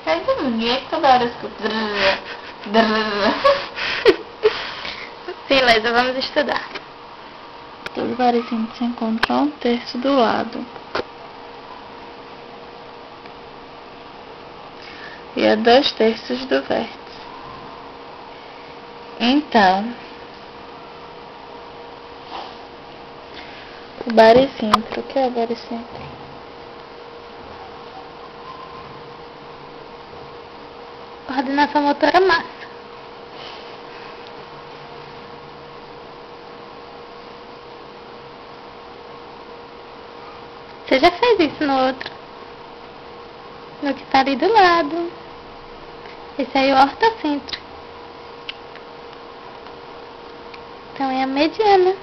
Ai, que ninguém que toda hora escuta. Beleza, vamos estudar. Todo varicímetro se encontra a 1/3 do lado. E a 2/3 do vértice. Então, o baricímetro, o que é o baricímetro? Coordenação motora massa. Você já fez isso no outro. No que tá ali do lado. Esse aí é o ortocentro. Então é a mediana.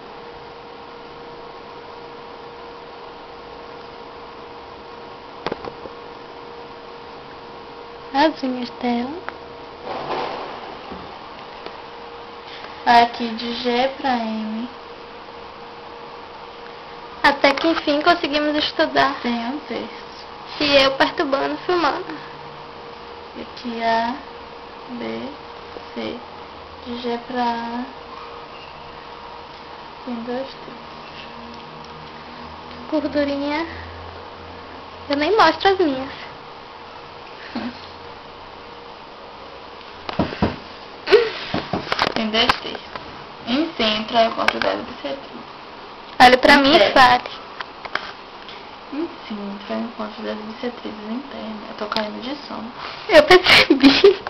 As unhas dela. Aqui de G para M. Até que enfim conseguimos estudar. Tem 1/3. E eu perturbando, filmando. E aqui A, B, C. De G para A. Tem 2/3. Gordurinha. Eu nem mostro as minhas. Tem 2/3. Em centro é o ponto da bissetriz. Olha pra mim e fale. Em centro é o ponto das bissetrizes internas. Eu tô caindo de sono. Eu percebi.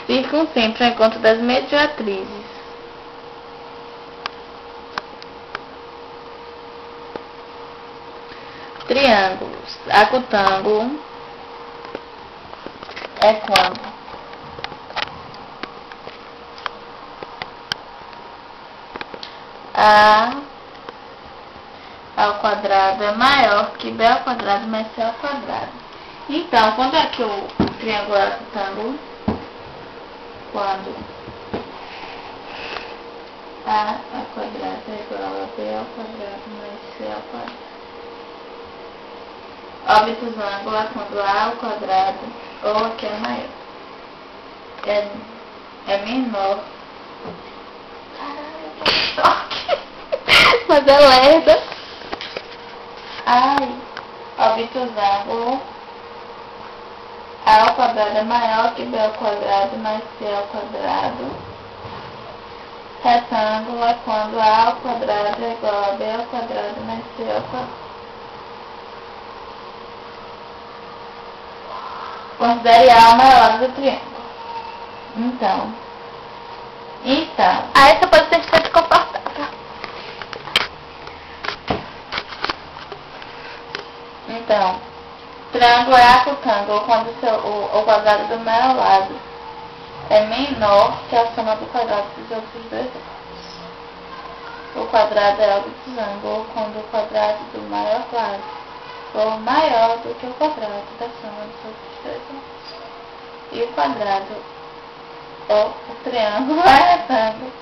Circuncentro é o encontro das mediatrizes. Triângulos. Acutângulo é quando A ao quadrado é maior que B ao quadrado mais C ao quadrado. Então, quando é que o triângulo é acutângulo? Quando A ao quadrado é igual a B ao quadrado mais C ao quadrado. Obtusângulo é quando A ao quadrado, ou aqui é maior, é menor. Caralho, que choque! Mas é lerda. Ai, obtusângulo A ao quadrado é maior que B ao quadrado mais C ao quadrado. Retângulo é quando A ao quadrado é igual a B ao quadrado mais C ao quadrado. Considere A a maior do triângulo. Então, Essa pode ser desconfortável. Então, triângulo é acutângulo quando o quadrado do maior lado é menor que a soma do quadrado dos outros dois lados. O quadrado é obtusângulo quando o quadrado do maior lado for maior do que o quadrado da soma dos outros dois lados. E o quadrado, ou o triângulo é retângulo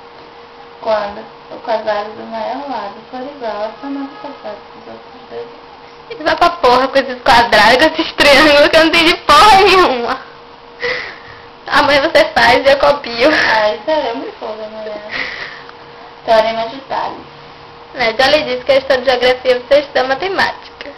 quando o quadrado do maior lado for igual à soma do quadrado dos outros dois lados. Vai pra porra com esses quadrados, esses triângulos que eu não entendi porra nenhuma. Amanhã você faz e eu copio. Ah, isso é muito foda, mulher. Teorema de Tales. Já lhe disse que a história de geografia você estuda matemática.